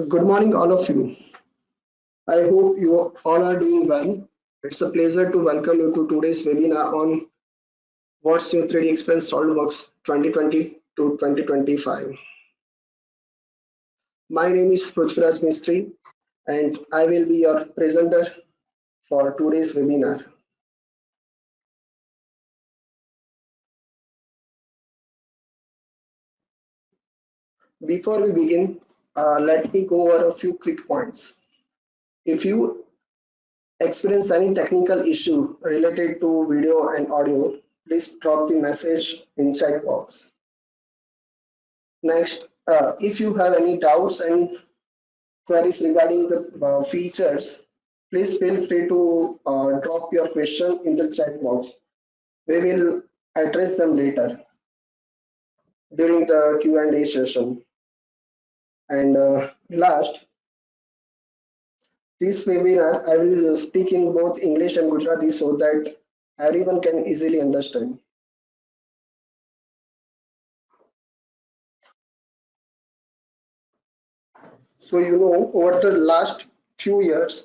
Good morning, all of you. I hope you all are doing well. It's a pleasure to welcome you to today's webinar on What's Your 3D Experience SolidWorks 2020 to 2025. My name is Prithviraj Mistry and I will be your presenter for today's webinar. Before we begin, let me go over a few quick points. If you experience any technical issue related to video and audio, please drop the message in chat box. Next, if you have any doubts and queries regarding the features, please feel free to drop your question in the chat box. We will address them later during the Q&A session. And last, this webinar I will speak in both English and Gujarati so that everyone can easily understand. So over the last few years,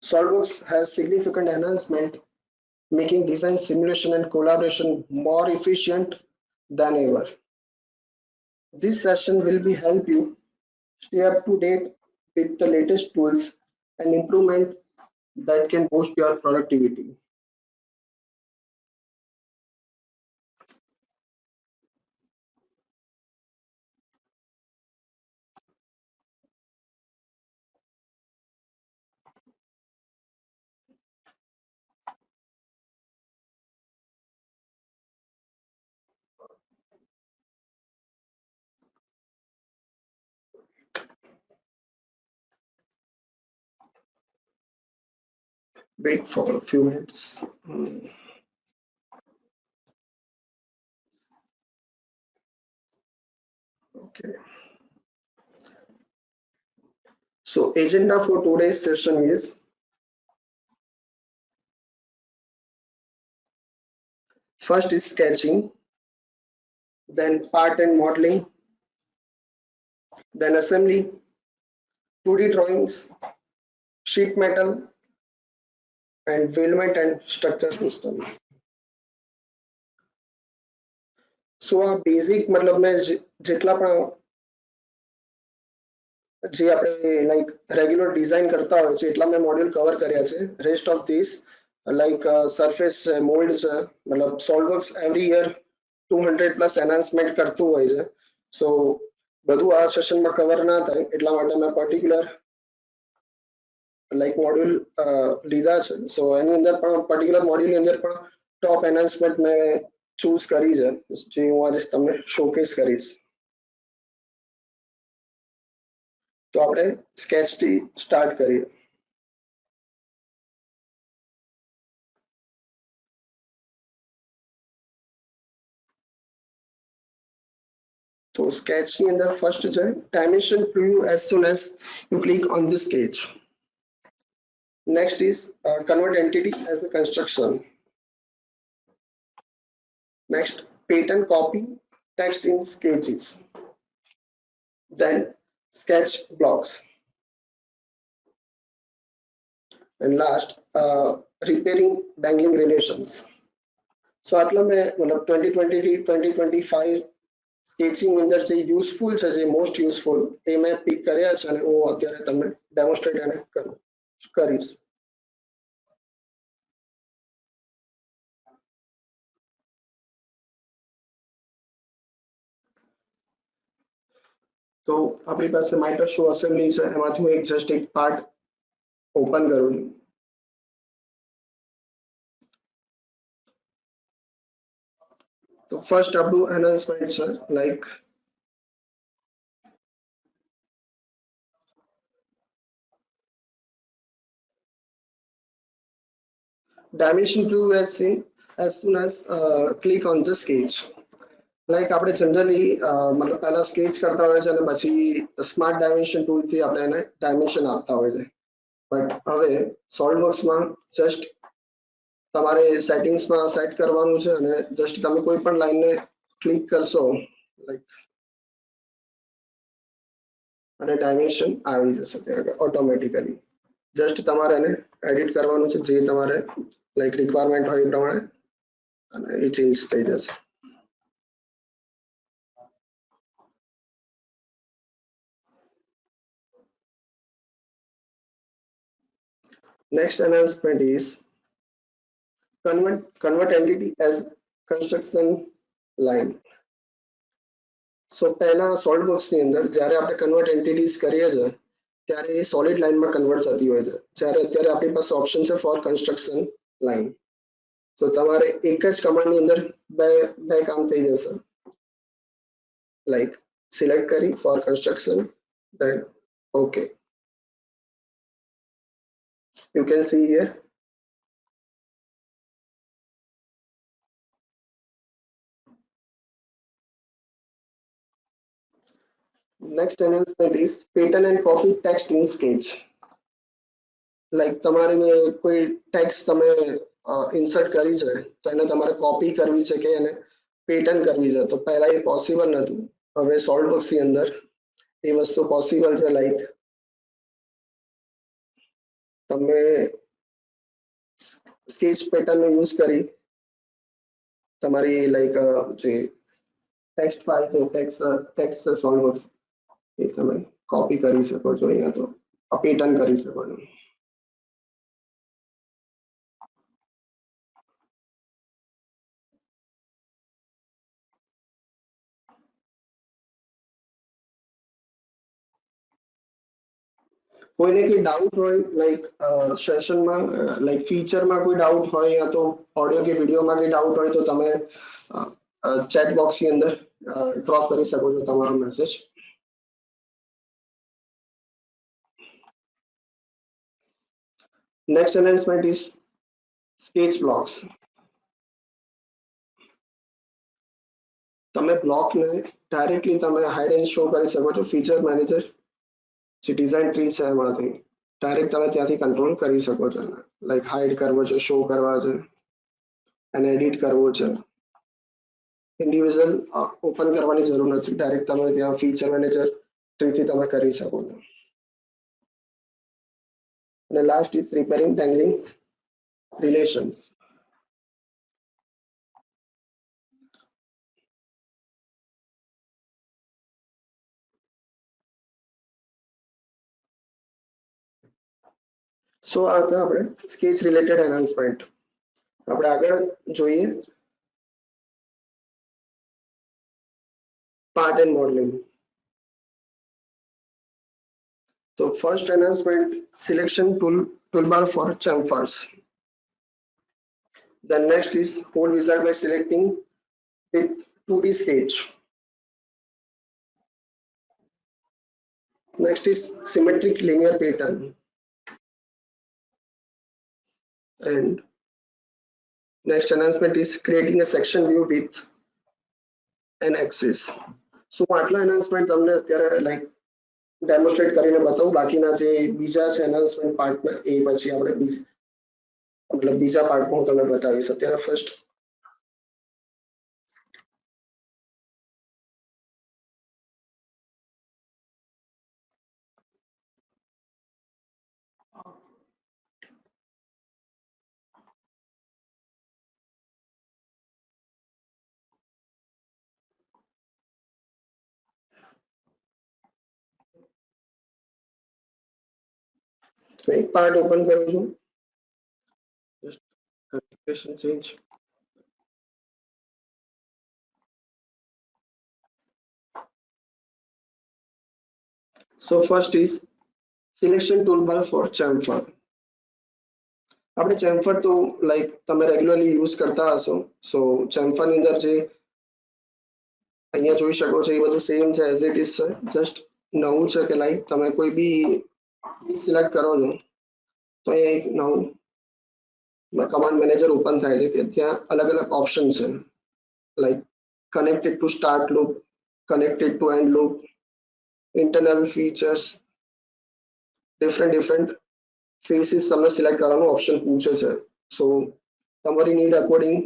SolidWorks has significant enhancement, making design, simulation, and collaboration more efficient than ever. This session will be help you stay up to date with the latest tools and improvement that can boost your productivity. Wait for a few minutes. Okay. So agenda for today's session is first is sketching, then part and modeling, then assembly, 2D drawings, sheet metal, and weldment and structure system. So આ basic મતલબ મેં જેટલા પણ જે આપણે like regular design કરતા હોય છે એટલા મેં મોડ્યુલ કવર કર્યા છે. Rest of this like surface છે, મોલ્ડ છે, મતલબ સોલ્ડવર્ક્સ એવરી યર 200 પ્લસ એનહાન્સમેન્ટ કરતું હોય છે. સો બધું આ સેશનમાં કવર ના થાય એટલા માટે મેં પર્ટિક્યુલર લાઈક મોડ્યુલ લીધા છે. સો એની અંદર પણ પર્ટિક્યુલર મોડ્યુલની અંદર પણ ટોપ એનહાન્સમેન્ટ મેં ચૂઝ કરી છે જે હું આજે તમને શોકેસ કરીશ. તો આપણે સ્કેચથી સ્ટાર્ટ કરીએ. તો સ્કેચની અંદર ફર્સ્ટ છે dimension preview as soon as you click on the sketch. Next is convert entity as a construction. Next, pattern copy text in sketches. Then sketch blocks. And last, repairing dangling relations. So આટલા મેં મતલબ 2020 થી 2025 sketching અંદર જે useful છે, જે most useful એ મેં pick કર્યા છે અને હું અત્યારે તમને ડેમોન્સ્ટ્રેટ એને કરીશ. તો આપણી પાસે માઇટર શો અસેમ્બલી છે, એમાંથી હું એક જસ્ટ એક પાર્ટ ઓપન કરું છું. તો ફર્સ્ટ આપણું એનાઉન્સમેન્ટ છે like dimension preview as soon as click on the sketch. Like આપણે જનરલી મતલબ પહેલા સ્કેચ કરતા હોય છે અને પછી સ્માર્ટ ડાયમેન્શન ટૂલથી આપણે એને ડાયમેન્શન આપતા હોય છે. બટ હવે સોલિડવર્ક્સમાં જસ્ટ તમારે સેટિંગ્સમાં સેટ કરવાનું છે અને જસ્ટ તમે કોઈ પણ લાઈનને ક્લિક કરશો લાઈક અને ડાયમેન્શન આવી જશે ત્યાં ઓટોમેટિકલી. જસ્ટ તમારે એને એડિટ કરવાનું છે જે તમારે લાઈક રિક્વાયરમેન્ટ હોય એ પ્રમાણે અને એ ચેન્જ થઈ જશે. Next announcement is convert entity as construction line. સો પહેલા સોલિડવર્ક્સ ની અંદર જ્યારે આપણે કન્વર્ટ એન્ટિટીઝ કરીએ છીએ ત્યારે એ સોલિડ લાઇનમાં કન્વર્ટ થતી હોય છે, જ્યારે અત્યારે આપણી પાસે ઓપ્શન છે ફોર કન્સ્ટ્રક્શન લાઇન. તો તમારે એક જ કમાન્ડની અંદર બે બે કામ થઈ જશે. લાઈક સિલેક્ટ કરી for construction, then okay, you can see here next announcement is pattern and copy text in sketch. Like તમારે કોઈ ટેક્સ્ટ તમે ઇન્સર્ટ કરી છે તો એને તમારે કોપી કરવી છે કે એને પેટર્ન કરવી છે, તો પહેલા એ પોસિબલ નહોતું. હવે સોલ્ડવર્ક્સ ની અંદર એ વસ્તુ પોસિબલ છે. લાઈક તમે સ્કેચ પેટર્નનો યુઝ કરી તમારી લાઈક જે ટેક્સ્ટ ફાઇલ છે ટેક્સ્ટ સોલ્વર્સ એ તમે કોપી કરી શકો છો, અહીંયા તો પેટર્ન કરી શકો છો. કોઈને કોઈ ડાઉટ હોય લાઈક સેશનમાં લાઈક ફીચરમાં કોઈ ડાઉટ હોય યા તો ઓડિયો કે વિડીયોમાં કોઈ ડાઉટ હોય તો તમે ચેટ બોક્સની અંદર ડ્રોપ કરી શકો છો તમારો message. Next announcement is sketch blocks. તમે બ્લોકને ડાયરેક્ટલી તમે હાઇડ એન્ડ શો કરી શકો છો ફીચર મેનેજર જે ડિઝાઇન ટ્રી છે એમાંથી ડાયરેક્ટ તમે ત્યાંથી કંટ્રોલ કરી શકો છો. લાઈક હાઇડ કરવો છે, શો કરવા છે અને એડિટ કરવો છે. ઇન્ડિવિજ્યુઅલ ઓપન કરવાની જરૂર નથી, ડાયરેક્ટ તમે ત્યાં ફીચર મેનેજર ટ્રીથી તમે કરી શકો છો. અને લાસ્ટ ઇઝ રિપેરિંગ ટેંગલિંગ રિલેશન્સ. સો આ હતા આપણે સ્કેચ રિલેટેડ એનાઉન્સમેન્ટ. આપણે આગળ જોઈએ part and modeling. So first announcement, selection toolbar for chamfers. Then next is code wizard by selecting with 2D sketch. Next is symmetric linear pattern. And next announcement is creating a section view with an axis. So આટલા announcement તમને અત્યારે like demonstrate કરીને બતાવું. બાકીના જે બીજા છે announcement પાર્ટના એ પછી આપણે મતલબ બીજા પાર્ટમાં હું તમને બતાવીશ. અત્યારે ફર્સ્ટ એક પાર્ટ ઓપન કરું છું. Just configuration change. So first is selection toolbar for chamfer. આપણે chamfer તો લાઈક તમે રેગ્યુલરલી યુઝ કરતા હશો. સો chamfer ની અંદર જે અહીંયા જોઈ શકો છો એ બધું સેમ છે, એઝ ઇટ ઇઝ છે. જસ્ટ નવું છે કે લાઈક તમે કોઈ બી સિલેક્ટ કરો છો તો અહીંયા એક નવું કમાન્ડ મેનેજર ઓપન થાય છે કે ત્યાં અલગ અલગ ઓપ્શન છે, like connected to start loop, connected two end loop, internal features, different faces તમને સિલેક્ટ કરવાનો ઓપ્શન પૂછે છે. સો તમારી નીડ અકોર્ડિંગ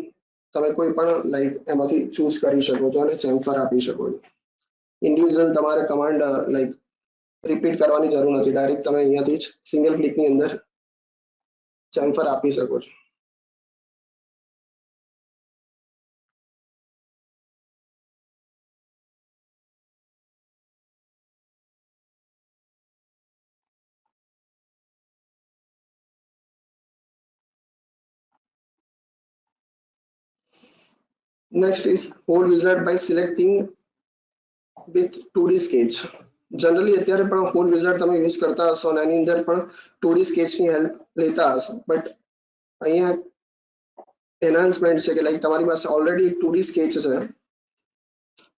તમે કોઈ પણ લાઈક એમાંથી ચૂઝ કરી શકો છો અને ચેમ્ફર આપી શકો છો. ઇન્ડિવિજ્યુઅલ તમારે કમાન્ડ લાઈક રિપીટ કરવાની જરૂર નથી, ડાયરેક્ટ તમે અહીંયાથી જ સિંગલ ક્લિકની અંદર ચેમ્ફર આપી શકો છો. Next is Hole Wizard by selecting with 2D sketch. Generally અત્યારે પણ હોલ વિઝાર્ડ તમે યુઝ કરતા હશો અને એની અંદર પણ 2D સ્કેચની હેલ્પ લેતા હશો, બટ અહીંયા એનહાન્સમેન્ટ છે કે લાઈક તમારી પાસે ઓલરેડી એક 2D સ્કેચ છે,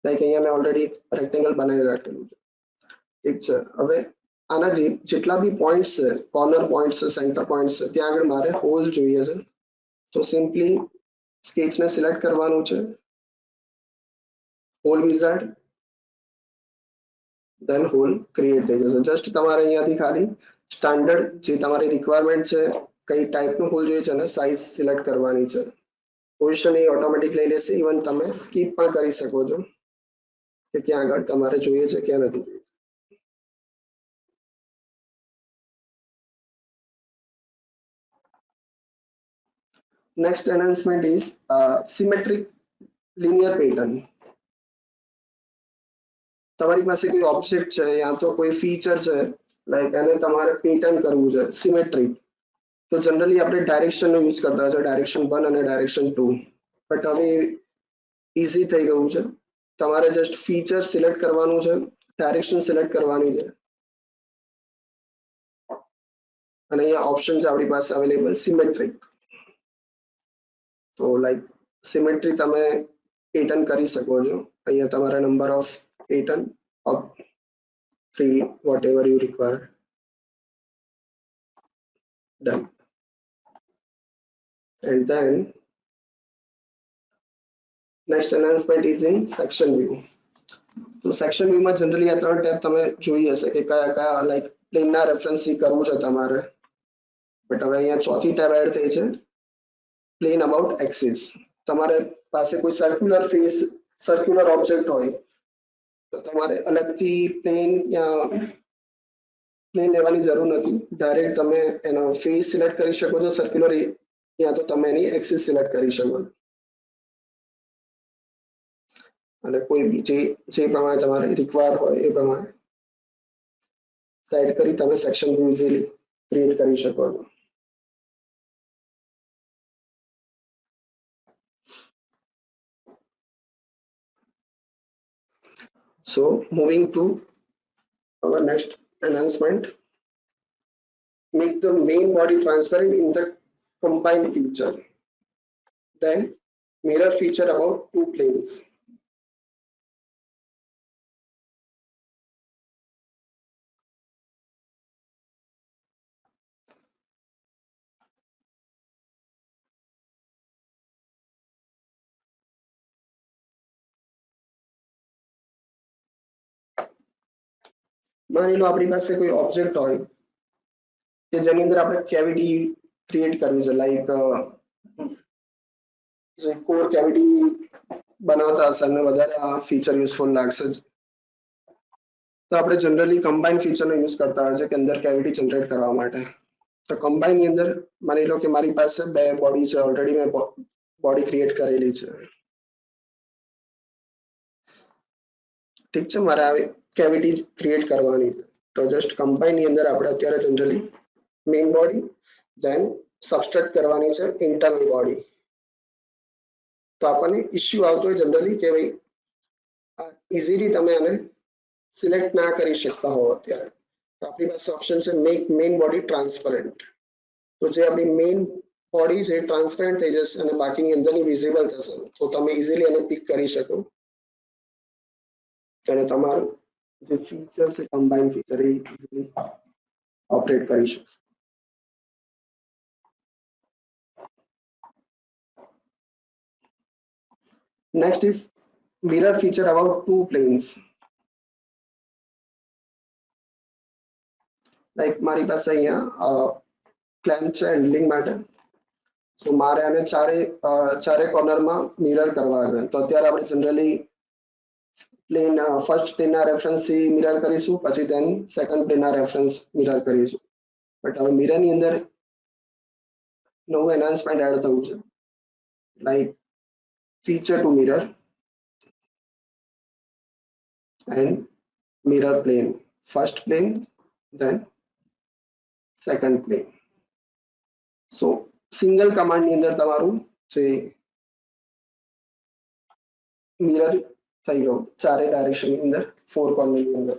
લાઈક અહીંયા મેં ઓલરેડી રેક્ટેંગલ બનાવી રાખેલું છે. ઠીક છે, હવે આના જેટલા બી પોઈન્ટ્સ છે, કોર્નર પોઈન્ટ્સ છે, સેન્ટર પોઈન્ટ્સ છે, ત્યાં આગળ મારે હોલ જોઈએ છે. તો સિમ્પલી સ્કેચને સિલેક્ટ કરવાનું છે, હોલ વિઝાર્ડ, દેન હોલ ક્રિએટ થઈ જશે. જસ્ટ તમારે અહીંયાથી ખાલી સ્ટાન્ડર્ડ જે તમારી રિક્વાયરમેન્ટ છે, કઈ ટાઈપનું હોલ જોઈએ છે અને સાઇઝ સિલેક્ટ કરવાની છે. પોઝિશન એ ઓટોમેટિક લઈ લેશે. ઇવન તમે સ્કીપ પણ કરી શકો છો કે ક્યાં આગળ તમારે જોઈએ છે ક્યાં નથી જોઈએ. Next enhancement is symmetric linear pattern. તમારી પાસે કોઈ ઓબ્જેક્ટ છે યા તો કોઈ ફીચર છે, લાઈક એને તમારે પેટર્ન કરવું છે સિમેટ્રિક, તો જનરલી આપણે ડાયરેક્શનનો યુઝ કરતા હોય છે, ડાયરેક્શન 1 અને ડાયરેક્શન 2. બટ હવે ઈઝી થઈ ગયું છે. તમારે જસ્ટ ફીચર સિલેક્ટ કરવાનું છે, ડાયરેક્શન સિલેક્ટ કરવાની છે અને અહીંયા ઓપ્શન છે આપણી પાસે અવેલેબલ સિમેટ્રિક. તો લાઈક સિમેટ્રી તમે પેટર્ન કરી શકો છો. અહીંયા તમારા number of pattern of 3 whatever you require. Done. And then next enhancement is in section view. તો સેક્શન વ્યૂમાં જનરલી આ ત્રણ ટેબ તમે જોઈ હશે કે કયા કયા લાઈક પ્લેનના રેફરન્સથી કરવું છે તમારે, બટ હવે અહીંયા ચોથી ટેબ એડ થઈ છે, પ્લેન અબાઉટ એક્સિસ. તમારે પાસે કોઈ સર્ક્યુલર ફેસ, સર્ક્યુલર ઓબ્જેક્ટ હોય તો તમારે અલગથી પ્લેન લેવાની જરૂર નથી, ડાયરેક્ટ તમે એનો ફેસ સિલેક્ટ કરી શકો છો સર્ક્યુલર, યા તો તમે એની એક્સિસ સિલેક્ટ કરી શકો છો અને કોઈ બી જે પ્રમાણે તમારે રિક્વાયર હોય એ પ્રમાણે સેટ કરી તમે સેક્શન ઇઝીલી ક્રિએટ કરી શકો છો. So moving to our next enhancement, make the main body transparent in the combine feature, then mirror feature about 2 planes. માની લો આપણી પાસે કોઈ ઓબ્જેક્ટ હોય કે જેની અંદર આપણે કેવિટી ક્રિએટ કરવી છે, લાઈક જે કોર કેવિટી બનાવતા હશે એમને વધારે આ ફીચર યુઝફુલ લાગશે, તો આપણે જનરલી કમ્બાઇન ફીચરનો યુઝ કરતા હોય છે કે અંદર કેવિટી જનરેટ કરવા માટે. તો કમ્બાઇન ની અંદર માની લો કે મારી પાસે બે બોડી છે, ઓલરેડી મેં બોડી ક્રિએટ કરેલી છે, ઠીક છે, મારે આવી કેવિટી ક્રિએટ કરવાની છે. તો જસ્ટ કમ્બાઇન ની અંદર આપણે અત્યારે જનરલી મેઇન બોડી, દેન સબસ્ટ્રેક્ટ કરવાની છે ઇન્ટરનલ બોડી. તો આપણને ઇશ્યુ આવતો હોય જનરલી કે ભાઈ ઇઝીલી તમે આને સિલેક્ટ ના કરી શકતા હો અત્યારે, તો આપણી પાસે ઓપ્શન છે મેક મેઇન બોડી ટ્રાન્સપરન્ટ. તો જે આપણી મેઇન બોડી છે ટ્રાન્સપરન્ટ થઈ જશે અને બાકીની અંદરની વિઝિબલ થશે, તો તમે ઇઝીલી એને પિક કરી શકો અને તમારું જે ફીચર છે કમ્બાઇન ફીચર એ ઇઝીલી ઓપરેટ કરી શકશે. Next is mirror feature about 2 planes. Like મારી પાસે અહીંયા ક્લેમ્પ છે હેન્ડલિંગ માટે, તો મારે આને ચારે કોર્નરમાં મિરર કરવા છે. તો અત્યારે આપણે જનરલી પ્લેન ફર્સ્ટ પ્લેનના રેફરન્સથી મિરર કરીશું, પછી દેન સેકન્ડ પ્લેનના રેફરન્સ મિરર કરીશું. બટ હવે મિરરની અંદર નવું એનહાન્સમેન્ટ એડ થયું છે, like feature to mirror and mirror plane. First plane, then second plane. So single કમાન્ડની અંદર તમારું જે મિરર થઈ ગયું ચારે ડાયરેક્શનની અંદર, ફોર કોર્નરની અંદર.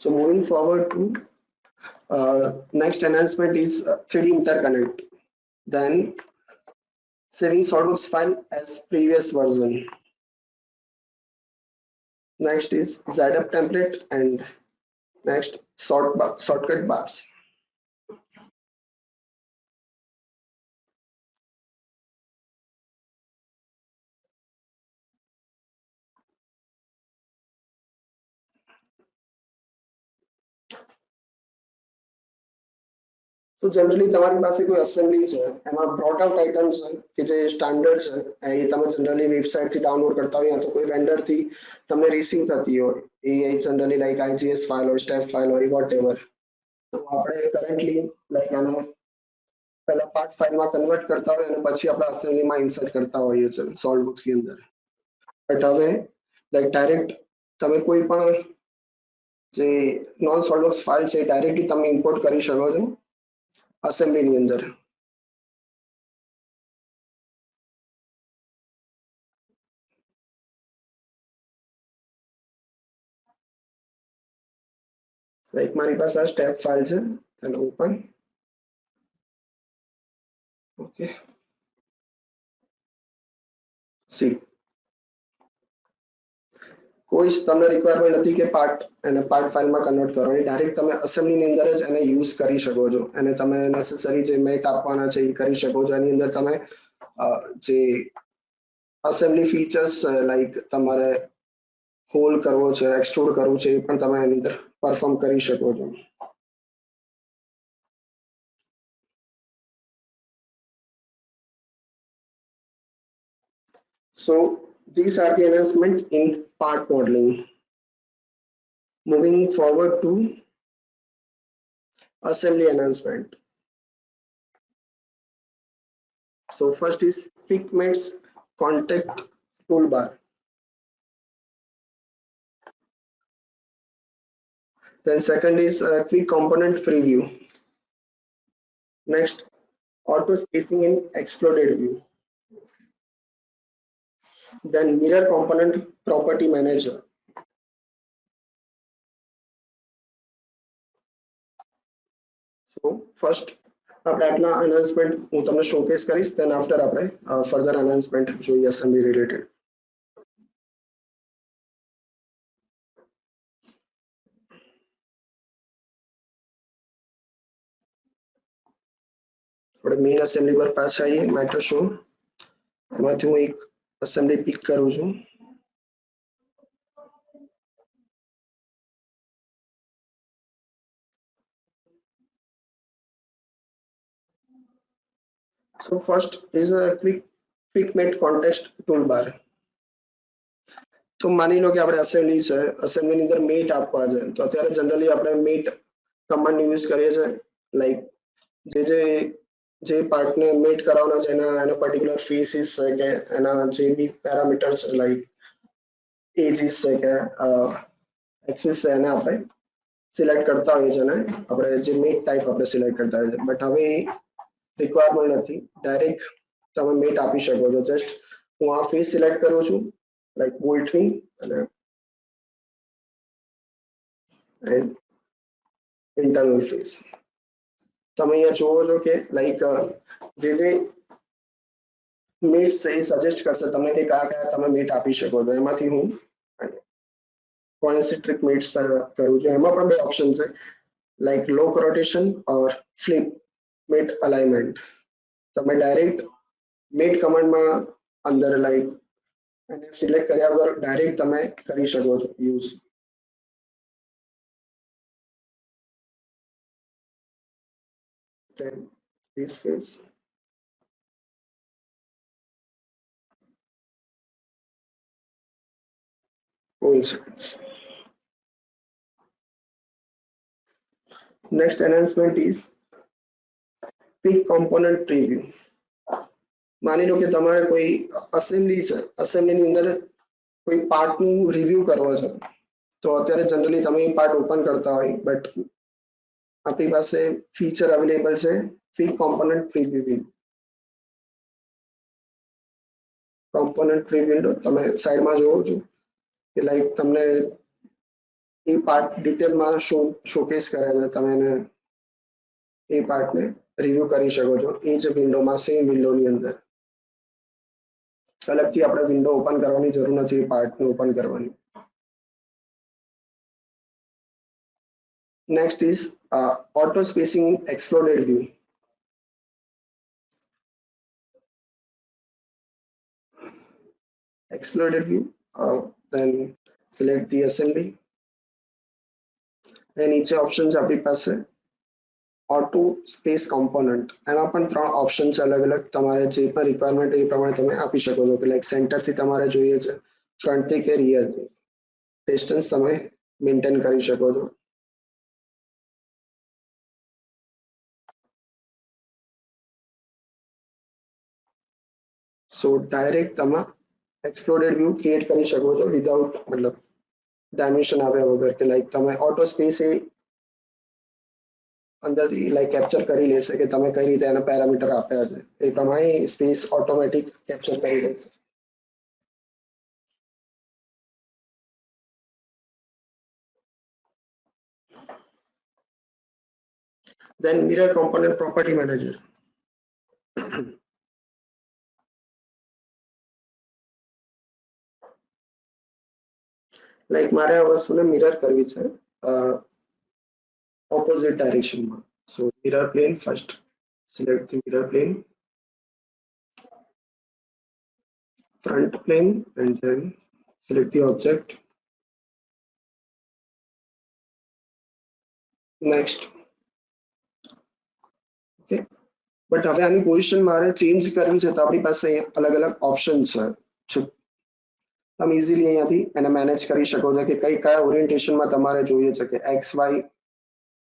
So moving forward to next enhancement is 3D interconnect. Then saving SolidWorks file as previous version. Next is ZF template and next shortcut bars. તો જનરલી તમારી પાસે કોઈ અસેમ્બલી છે, એમાં બ્રોટ આઉટ આઇટમ છે કે જે સ્ટાન્ડર્ડ છે, એ તમે જનરલી વેબસાઇટથી ડાઉનલોડ કરતા હોય તો કોઈ વેન્ડરથી તમને રિસીવ થતી હોય, એ જનરલી લાઈક આઈજીએસ ફાઇલ હોય, સ્ટેપ ફાઇલ હોય, વોટ એવર. તો આપણે કરન્ટલી લાઈક આને પહેલા પાર્ટ ફાઇલમાં કન્વર્ટ કરતા હોય અને પછી આપણે અસેમ્બલીમાં ઇન્સર્ટ કરતા હોઈએ છીએ સોલ્ડબુક્સની અંદર. બટ હવે લાઈક ડાયરેક્ટ તમે કોઈ પણ જે નોન સોલ્ડબુક્સ ફાઇલ છે ડાયરેક્ટલી તમે ઇમ્પોર્ટ કરી શકો છો અસેમ્બલીની અંદર. લાઈક મારી પાસે આ સ્ટેપ ફાઇલ છે, તેને ઓપન. ઓકે, સી કોઈ જ તમને રિક્વાયરમેન્ટ નથી કે પાર્ટ એને પાર્ટ ફાઇલમાં કન્વર્ટ કરવાની, ડાયરેક્ટ તમે અસેમ્બલીની અંદર જ એને યુઝ કરી શકો છો અને તમે નેસેસરી જે મેટ આપવાના છે એ કરી શકો છો. એની અંદર તમે જે અસેમ્બલી ફીચર્સ લાઈક તમારે હોલ કરવો છે, એક્સટ્રુડ કરવું છે, એ પણ તમે એની અંદર પરફોર્મ કરી શકો છો. So these are the enhancement in part modeling. Moving forward to assembly enhancement. So first is Quick Mates contact toolbar. Then second is quick component preview. Next, auto spacing in exploded view. Then mirror component property manager. So first આપણે આટલા એનહાન્સમેન્ટ હું તમને showcase કરીશ, then after આપણે further એનહાન્સમેન્ટ જોઈએ assembly related. આપણે main અસેમ્બલી પર પાછા આવીએ, મેટર શો. એમાંથી હું એક અસેમ્બલી પિક કરું છું. So first is a quick mate context toolbar. તો માની લો કે આપણે અસેમ્બલી છે, અસેમ્બલીની અંદર મેટ આપવા છે, તો અત્યારે જનરલી આપણે મેટ કમાન્ડ યુઝ કરીએ છીએ. લાઈક જે પાર્ટને મેટ કરાવવાનો છે એના પર્ટિક્યુલર ફેસીસ છે કે એના જે બી પેરામીટર્સ લાઈક એજીસ છે કે એક્સિસ છે, એને આપણે સિલેક્ટ કરતા હોઈએ છીએ અને આપણે જે મેટ ટાઈપ આપણે સિલેક્ટ કરતા હોઈએ છીએ. બટ હવે રિક્વાયરમેન્ટ નથી, ડાયરેક્ટ તમે મેટ આપી શકો છો. જસ્ટ હું આ ફેસ સિલેક્ટ કરું છું, લાઈક બોલ્ટની, અને ઇન્ટરનલ ફેસ. તમે અહીંયા જોવો છો કે લાઈક જે મેટ્સ છે એ સજેસ્ટ કરશે તમને કે કયા કયા તમે મેટ આપી શકો છો. એમાંથી હું કોન્સેન્ટ્રિક મેટ્સ કરું છું. એમાં પણ બે ઓપ્શન છે, લાઈક લોક રોટેશન ઓર ફ્લિપ મેટ અલાઇનમેન્ટ. તમે ડાયરેક્ટ મેટ કમાન્ડમાં અંદર લાઈક એને સિલેક્ટ કર્યા વગર ડાયરેક્ટ તમે કરી શકો છો use. Then this phase coincides. Next enhancement is pick component preview. માની લો કે તમારે કોઈ અસેમ્બલી છે, અસેમ્બલીની અંદર કોઈ પાર્ટનું રિવ્યુ કરવો છે, તો અત્યારે જનરલી તમે એ પાર્ટ ઓપન કરતા હોય, બટ આપણી પાસે ફીચર અવેલેબલ છે ફિક કોમ્પોનન્ટ પ્રીવ્યુ. કોમ્પોનન્ટ પ્રીવ્યુ તમે સાઈડમાં જોવો છો કે લાઈક તમને એ પાર્ટ ડિટેલમાં શોકેસ કરે છે, તમે એને એ પાર્ટને રિવ્યુ કરી શકો છો એ જ વિન્ડોમાં, સેમ વિન્ડોની અંદર. અલગથી આપણે વિન્ડો ઓપન કરવાની જરૂર નથી એ પાર્ટને ઓપન કરવાની. Next is auto spacing exploded view. Exploded view, then select the assembly. એ નીચે ઓપ્શન છે આપણી પાસે ઓટો સ્પેસ કોમ્પોનન્ટ. એમાં પણ ત્રણ ઓપ્શન છે અલગ અલગ, તમારે જે પણ રિક્વાયરમેન્ટ એ પ્રમાણે તમે આપી શકો છો કે લાઈક સેન્ટરથી તમારે જોઈએ છે, ફ્રન્ટથી કે રિયરથી, ડિસ્ટન્સ તમે મેન્ટેન કરી શકો છો. સો ડાયરેક્ટ તમે એક્સપ્લોડેડ વ્યૂ ક્રિએટ કરી શકો છો વિધાઉટ મતલબ ડાયમેન્શન આવ્યા વગર, કે લાઈક તમે ઓટો સ્પેસ એ અંદરથી લાઈક કેપ્ચર કરી લેશે કે તમે કઈ રીતે એના પેરામીટર આપ્યા છે, એ પ્રમાણે સ્પેસ ઓટોમેટિક કેપ્ચર કરી લેશે. Then mirror component property manager. Like મારે આ વસ્તુને મિરર કરવી છે opposite directionમાં. So mirror plane first, select the mirror plane, front plane, and then select the object. Next. Okay. But હવે આની પોઝિશન મારે ચેન્જ કરવી છે, તો આપણી પાસે અલગ અલગ ઓપ્શન છે. તમે ઇઝીલી અહીંયાથી એને મેનેજ કરી શકો છો કે કઈ કયા ઓરિએન્ટેશનમાં તમારે જોઈએ છે, કે X Y,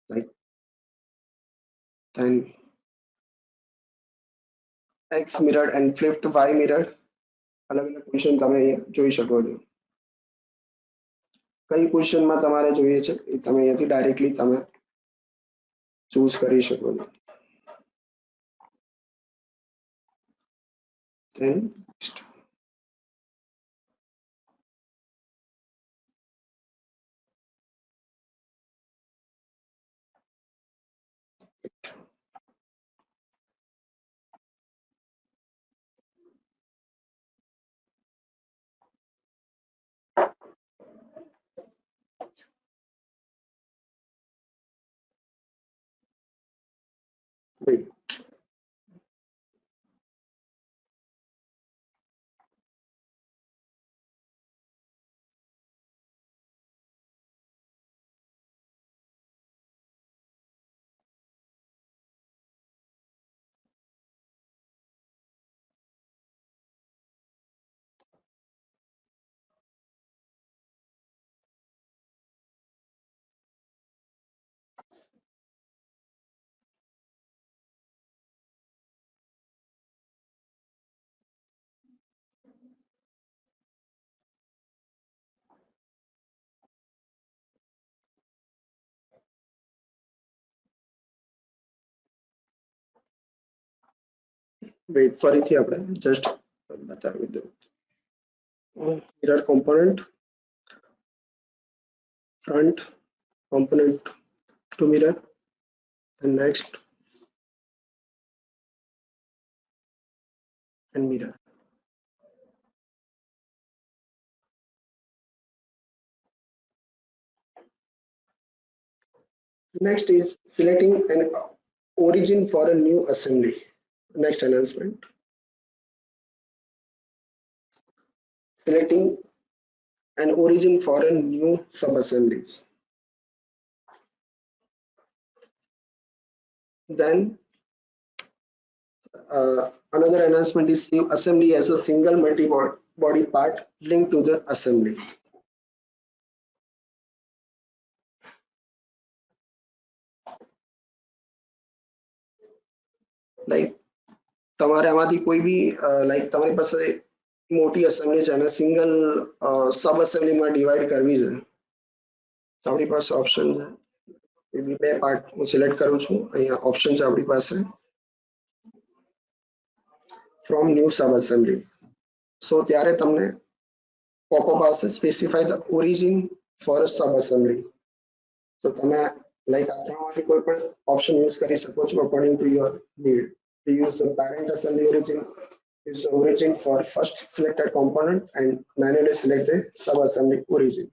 right, then x mirrored and flipped y mirrored, અલગ અલગ પોઝિશન તમે અહીંયા જોઈ શકો છો. કઈ પોઝિશનમાં તમારે જોઈએ છે એ તમે અહીંયાથી ડાયરેક્ટલી તમે ચૂઝ કરી શકો છો. Then next. Wait. વેઇટ, ફરીથી આપણે જસ્ટ બતાવી દઉં. Mirror component, front component to mirror, and next, and mirror. Next is selecting an origin for a new assembly. Next enhancement. Selecting an origin for a new sub-assemblies. Then Another enhancement is the assembly as a single multi-body part linked to the assembly. Like તમારે આમાંથી કોઈ બી like તમારી પાસે મોટી અસેમ્બલી છે અને single સબ અસેમ્બલીમાં divide કરવી છે તો આપણી પાસે ઓપ્શન છે એ બી બે પાર્ટ હું સિલેક્ટ કરું છું અહીંયા ઓપ્શન છે આપણી પાસે ફ્રોમ ન્યૂ સબ અસેમ્બલી સો ત્યારે તમને પોપઅપ આવશે specify the origin for a sub assembly તો તમે લાઈક આ ત્રણમાંથી કોઈ પણ ઓપ્શન યુઝ કરી શકો છો according to your need to use the parent assembly origin is the origin for first selected component and manually select the sub-assembly origin.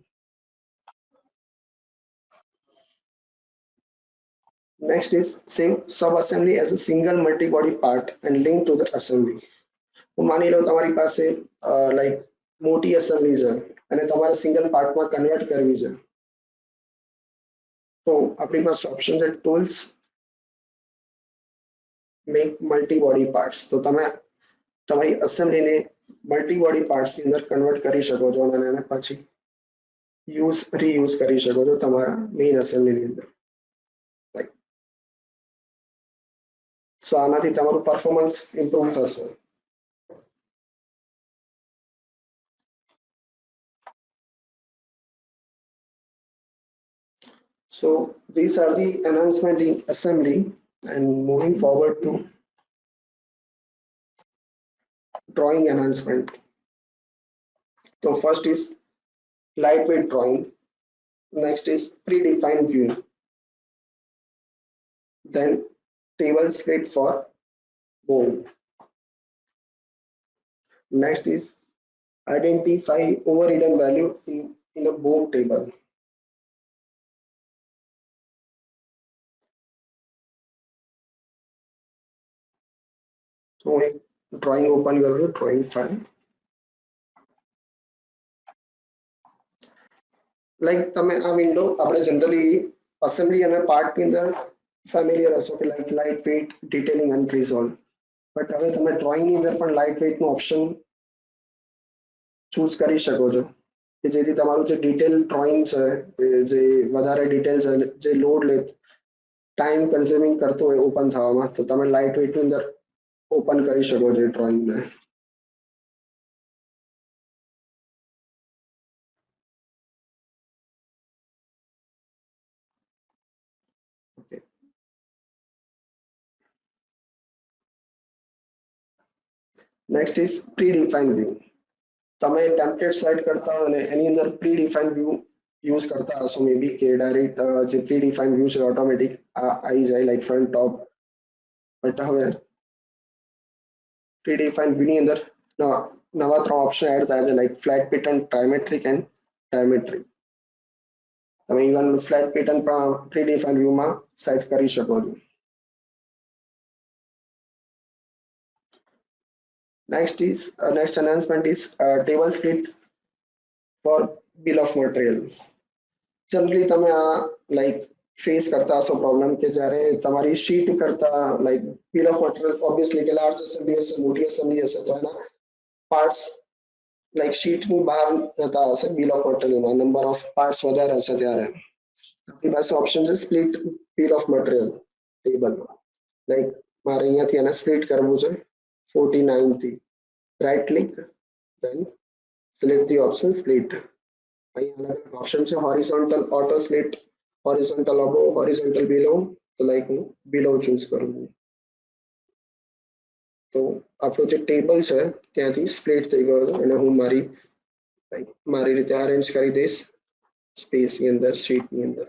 Next is same sub-assembly as a single multi-body part and link to the assembly. તો માની લો તમારી પાસે like મોટી અસેમ્બલી છે અને તમારે single પાર્ટમાં convert કરવી છે તો આપણી પાસે ઓપ્શન છે tools make multi body parts તો તમે તમારી અસેમ્બલીને મલ્ટી બોડી પાર્ટ્સની અંદર કન્વર્ટ કરી શકો છો અને એને પછી રીયુઝ કરી શકો છો તમારા મેઇન અસેમ્બલીની અંદર સો આનાથી તમારું પરફોર્મન્સ ઇમ્પ્રૂવ થશે So these are the enhancement in assembly and moving forward to drawing enhancement. So first is lightweight drawing. Next is predefined view. Then table split for bone. Next is identify overridden value in a bone table. So drawing open करो drawing file. Like તમે આ window આપણે generally અસેમ્બલી અને પાર્ટની અંદર familiar હશો કે like light weight detailing and resolve but હવે તમે ડ્રોઈંગની અંદર પણ લાઇટ વેઇટનો ઓપ્શન ચૂઝ કરી શકો છો કે જેથી તમારું જે ડિટેલ ડ્રોઈંગ છે જે વધારે ડિટેલ છે જે લોડ લે ટાઈમ કન્ઝ્યુમિંગ કરતો હોય ઓપન થવામાં તો તમે લાઇટ વેઇટની અંદર ઓપન કરી શકો છો ડ્રોઈંગને નેક્સ્ટ ઇઝ પ્રીડિફાઇન્ડ વ્યૂ તમે ટેમ્પલેટ સેટ કરતા હો અને એની અંદર પ્રીડિફાઇન્ડ વ્યૂ યુઝ કરતા હશો મે બી કે ડાયરેક્ટ જે પ્રીડિફાઇન્ડ વ્યૂ છે ઓટોમેટિક આવી જાય લાઈક ફ્રન્ટ ટોપ બટ હવે પ્રીડિફાઇન્ડ વ્યૂ ની અંદર નવા ત્રણ ઓપ્શન એડ થાય છે like flat pattern trimetric and dimetric તમે ઇવન ફ્લેટ પેટર્ન પણ પ્રીડિફાઇન્ડ વ્યૂમાં સેટ કરી શકો છો next enhancement is table split for bill of material generally તમે આ લાઈક ફેસ કરતા હશો પ્રોબ્લેમ કે જ્યારે તમારી શીટ કરતા like bill of material obviously કે લાર્જ અસેમ્બલી હશે મોટી અસેમ્બલી હશે તો એના પાર્ટ્સ લાઈક શીટની બહાર જતા હશે bill of material માં નંબર ઓફ પાર્ટ્સ વધારે હશે ત્યારે આપણી પાસે ઓપ્શન છે split bill of material table like મારે અહીંયાથી એને સ્પ્લિટ કરવું છે 49 થી right click then select the option split અહીંયા અલગ ઓપ્શન છે horizontal auto split horizontal above horizontal below તો લાઈક હું below choose કરું તો આપણો જે ટેબલ છે ત્યાંથી સ્પ્લિટ થઈ ગયો છે અને હું મારી રીતે અરેન્જ કરી દઈશ સ્પેસ ની અંદર શીટ ની અંદર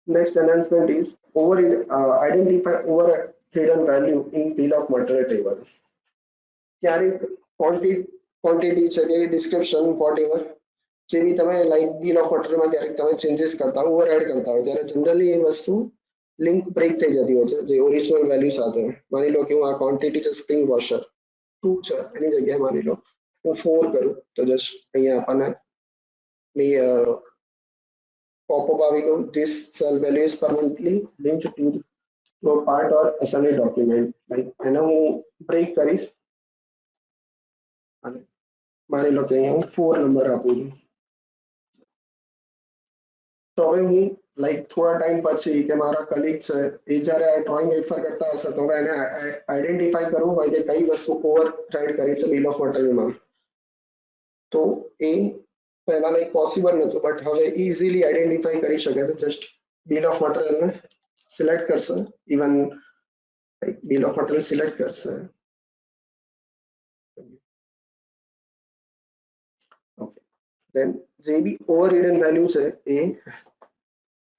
Next enhancement is identify overridden value in bill of material table. ક્યારેક quantity છે કે description whatever જેવી તમે લાઈક bill of material માં ક્યારેક તમે ચેન્જીસ કરતા હોય ઓવરરાઈડ કરતા હોય ત્યારે જનરલી એ વસ્તુ લિંક બ્રેક થઈ જતી હોય છે જે ઓરિજિનલ વેલ્યુ સાથે માની લો કે હું આ ક્વોન્ટિટી છે સ્પ્રિંગ વોશર 2 છે એની જગ્યાએ માની લો હું 4 કરું તો જસ્ટ અહીંયા આપણને પોપઅપ આવી ગયું, this cell value is permanently linked to a part or assembly document. Like એને હું બ્રેક કરીશ અને માની લો કે અહીંયા હું 4 નંબર આપું છું. તો હવે હું લાઈક થોડા ટાઈમ પછી કે મારા કલીગ છે એ જ્યારે આ ડ્રોઈંગ રેફર કરતા હશે તો હવે એને આઈડેન્ટિફાઈ કરવું હોય કે કઈ વસ્તુ ઓવર રાઇડ કરી છે બિલ ઓફ મટીરિયલમાં, તો એ પહેલા લાઈક પોસિબલ નહોતું, બટ હવે ઇઝીલી આઈડેન્ટિફાઈ કરી શકે છે. જસ્ટ બિલ ઓફ મટીરિયલને સિલેક્ટ કરશે, even like bill of material select કરશે. ઓકે, દેન જે બી ઓવર રિડન વેલ્યુ છે એ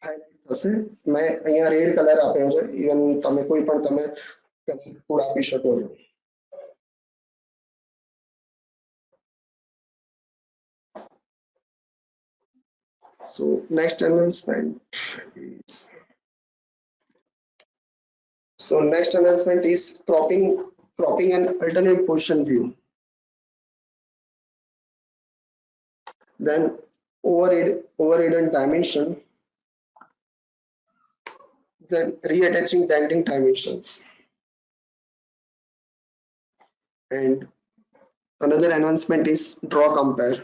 હાઇલાઇટ થશે. મેં અહીંયા રેડ કલર આપ્યો છે, ઇવન તમે કોઈ પણ તમે કોડ આપી શકો છો. So next enhancement is cropping an alternate position view. Then overridden dimension. Then reattaching denting dimensions. And another enhancement is draw compare.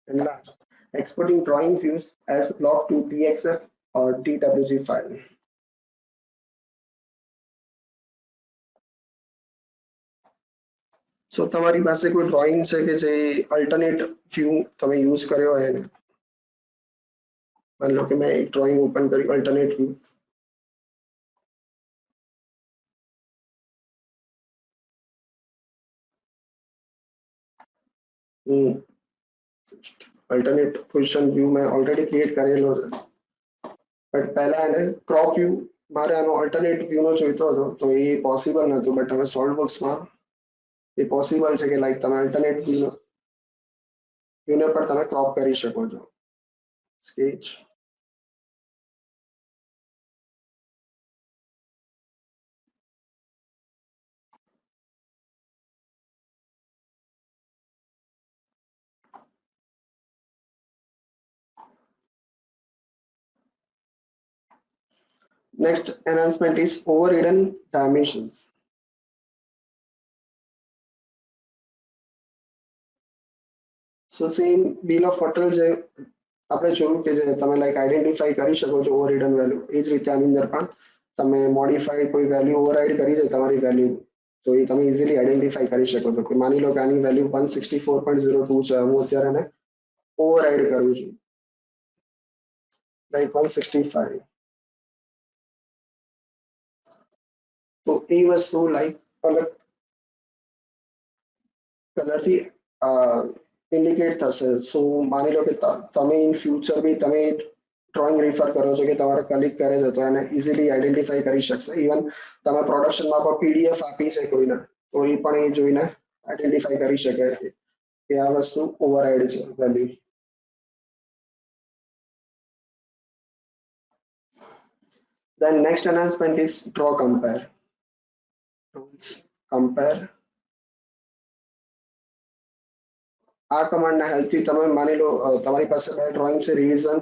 And last, exporting drawing views as block to DXF or DWG file. So તમારી પાસે કોઈ drawing છે કે જે alternate view તમે use કર્યો હોય ને, માની લો કે મેં એક ડ્રોઈંગ ઓપન કર્યું alternate view, alternate position view મેં ઓલરેડી ક્રિએટ કરેલો છે, બટ પહેલા એને ક્રોપ વ્યૂ મારે આનો અલ્ટરનેટ વ્યૂનો જોઈતો હતો તો એ પોસિબલ નહોતું, બટ હવે સોલ્ટવર્ક્સમાં એ પોસિબલ છે કે લાઈક તમે અલ્ટરનેટ વ્યૂને પણ તમે ક્રોપ કરી શકો છો. Sketch, next enhancement is overridden dimensions. So same bill of material જે આપણે જોયું કે જે તમે લાઈક આઈડેન્ટિફાઈ કરી શકો છો ઓવરરિડન વેલ્યુ, એ જ રીતે આની અંદર પણ તમે મોડિફાઈડ કોઈ વેલ્યુ ઓવરરાઈડ કરી છે તમારી વેલ્યુ, તો એ તમે ઇઝીલી આઈડેન્ટિફાઈ કરી શકો છો કે માની લો કે આની વેલ્યુ 164.02 છે, હું અત્યારે એને ઓવરરાઈડ કરું છું લાઈક 165, તો એ વસ્તુ લાઈક અલગ કલરથી ઇન્ડિકેટ થશે. સો માની લો કે તમે ઇન ફ્યુચર બી તમે ડ્રોઈંગ રેફર કરો છો કે તમારો કલીગ કરે છે તો એને ઇઝીલી આઈડેન્ટિફાઈ કરી શકશે. ઇવન તમે પ્રોડક્શનમાં પણ પીડીએફ આપી છે કોઈને તો એ પણ એ જોઈને આઈડેન્ટિફાઈ કરી શકે કે આ વસ્તુ ઓવરરાઈડ છે value. Then next enhancement is draw compare. Tools compare. આ કમાન્ડના હેલ્પથી તમે માની લો તમારી પાસે બે ડ્રોઈંગ છે, revision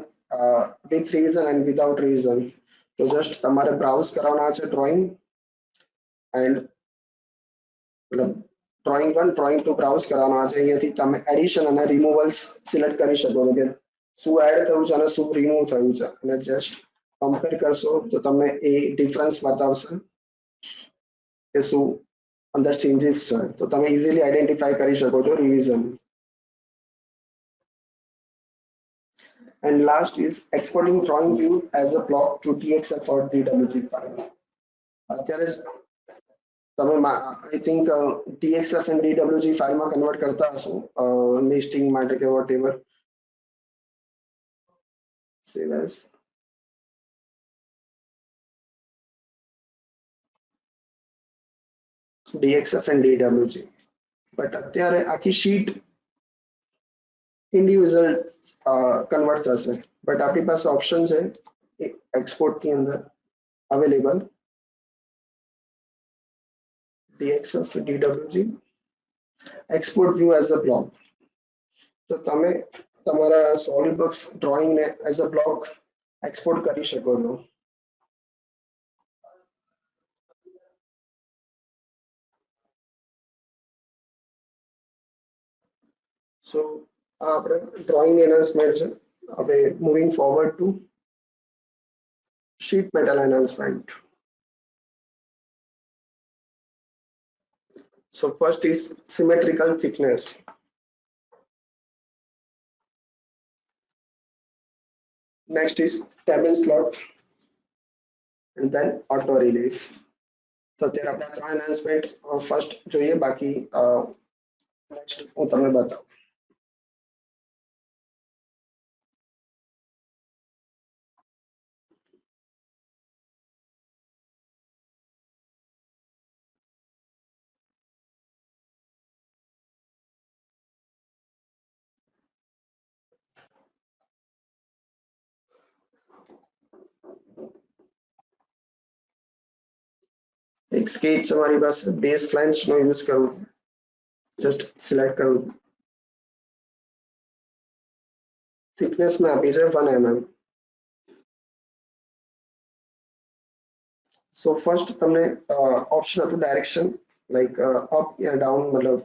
with revision and without revision, તો જસ્ટ તમારે બ્રાઉઝ કરવાના છે ડ્રોઈંગ એન્ડ મતલબ ડ્રોઈંગ 1 ડ્રોઈંગ 2 બ્રાઉઝ કરવાના છે. અહીંયાથી તમે એડિશન અને રિમૂવલ્સ સિલેક્ટ કરી શકો છો કે શું એડ થયું છે અને શું રિમૂવ થયું છે, અને જસ્ટ કમ્પેર કરશો તો તમને એ ડિફરન્સ બતાવશે કે શું અંદર ચેન્જીસ છે, તો તમે ઇઝીલી આઈડેન્ટિફાઈ કરી શકો છો revision. And last is exporting drawing view as a block to TXF or DWG file. અત્યારે તમે I think TXF and DWG ફાઇલમાં કન્વર્ટ કરતા હશો લિસ્ટિંગ માટે કે whatever. Save as. DXF and DWG, but અત્યારે આખી શીટ ઇન્ડિવિજ્યુઅલ કન્વર્ટ થશે, બટ આપણી પાસે ઓપ્શન છે એક્સપોર્ટની અંદર available DXF DWG export view as a block. તો તમે તમારા સોલિડવર્ક્સ ડ્રોઈંગ ને એઝ અ બ્લોક એક્સપોર્ટ કરી શકો છો. સો આ આપણે ડ્રોઈંગ એનહાન્સમેન્ટ છે. હવે moving forward to sheet metal enhancement. So first is symmetrical thickness. Next is tab and slot, and then auto relief. તો અત્યારે આપણે ત્રણ એનહાન્સમેન્ટ ફર્સ્ટ જોઈએ, બાકી નેક્સ્ટ હું તમને બતાવું. એક સ્કેચ તમારી પાસે બેઝ ફ્લેન્જ નો યુઝ કરવું, જસ્ટ સિલેક્ટ કરવું. થિકનેસ માં આપી છે 1 mm. સો ફર્સ્ટ તમને ઓપ્શન હતું ડાયરેક્શન, લાઈક અપ યા ડાઉન, મતલબ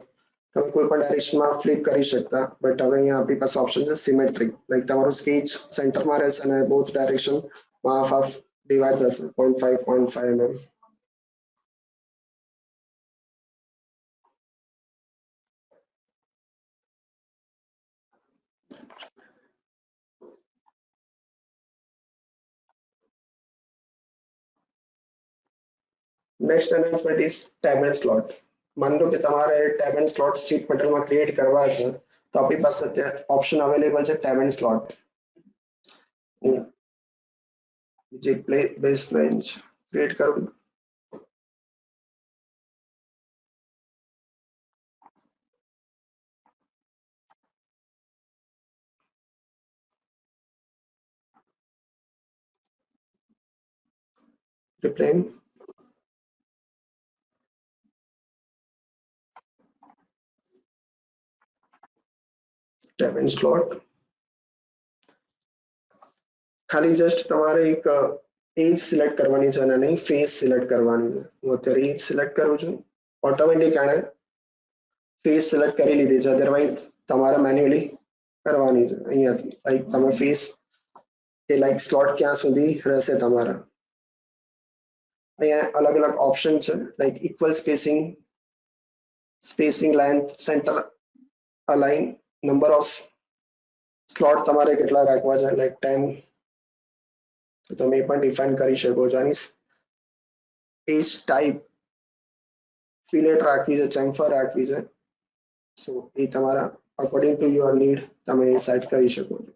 તમે કોઈ પણ ડાયરેક્શનમાં ફ્લિપ કરી શકતા. બટ હવે અહીંયા આપણી પાસે ઓપ્શન છે સિમેટ્રિક, લાઈક તમારું સ્કેચ સેન્ટરમાં રહેશે અને both direction half half divide થશે 0.5 0.5 mm. Next announcement is tab and slot. માની લો કે તમારે ટેબ એન્ડ સ્લોટ શીટ મેટલમાં ક્રિએટ કરવા છે, તો આપણી પાસે અત્યારે ઓપ્શન અવેલેબલ છે ટેબ એન્ડ સ્લોટ. જે બેઝ ફ્લેન્જ ક્રિએટ કરું, replane, tab and slot. ખાલી જસ્ટ તમારે એક એજ સિલેક્ટ કરવાની છે અને નહીં ફેસ સિલેક્ટ કરવાની છે. હું અત્યારે એજ સિલેક્ટ કરું છું. ઓટોમેટિક આણે ફેસ સિલેક્ટ કરી લીધી છે, અધરવાઇઝ તમારે મેન્યુઅલી કરવાની છે. અહીંયાથી લાઈક તમે ફેસ કે લાઈક સ્લોટ ક્યાં સુધી રહેશે તમારા. અહીંયા અલગ અલગ ઓપ્શન છે, like equal spacing, spacing length, centre align, number of slot તમારે કેટલા રાખવા છે, લાઈક 10. તો તમે એ પણ ડિફાઇન કરી શકો છો. આની એજ ટાઈપ ફિલેટ રાખવી છે, ચેમ્ફર રાખવી છે. સો એ તમારા અકોર્ડિંગ ટુ યોર નીડ તમે સેટ કરી શકો છો.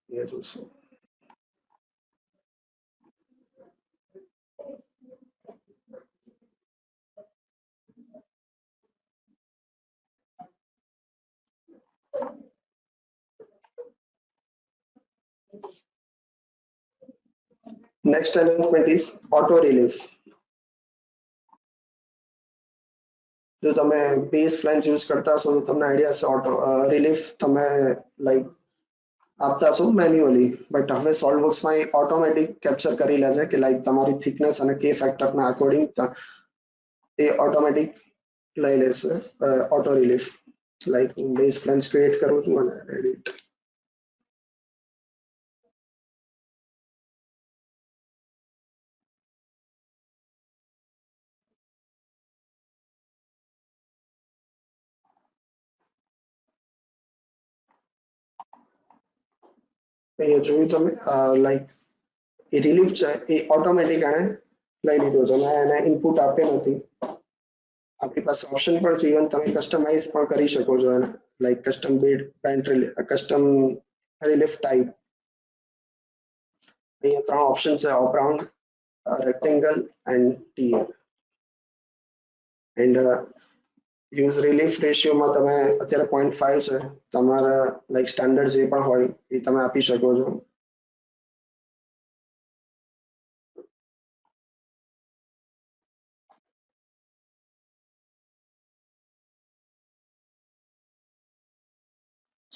એ જોશો. Next announcement is auto relief. જો તમે બેઝ ફ્લેન્જ યુઝ કરતા હશો તો તમને આઈડિયા હશે ઓટો રિલીફ તમે લાઈક આપતા હશો મેન્યુઅલી, બટ હવે સોલ્વવર્ક્સમાં એ ઓટોમેટિક કેપ્ચર કરી લે છે કે લાઈક તમારી થિકનેસ અને કે ફેક્ટરના અકોર્ડિંગ એ ઓટોમેટિક લઈ લેશે ઓટો રિલીફ. લાઈક હું બેઝ ફ્લેન્જ ક્રિએટ કરું છું અને એડિટ. અહીંયા જોયું તમે લાઈક એ રિલીફ છે એ ઓટોમેટિક આણે લઈ લીધો છે, મેં એને ઇનપુટ આપ્યો નથી. આપણી પાસે ઓપ્શન પણ છે, ઇવન તમે કસ્ટમાઇઝ પણ કરી શકો છો એને, like custom bed pant, custom relief type. અહીંયા ત્રણ ઓપ્શન છે, obround, rectangle and TL. And use relief રેશિયોમાં તમે અત્યારે 0.5 છે, તમારા લાઈક સ્ટાન્ડર્ડ જે પણ હોય એ તમે આપી શકો છો.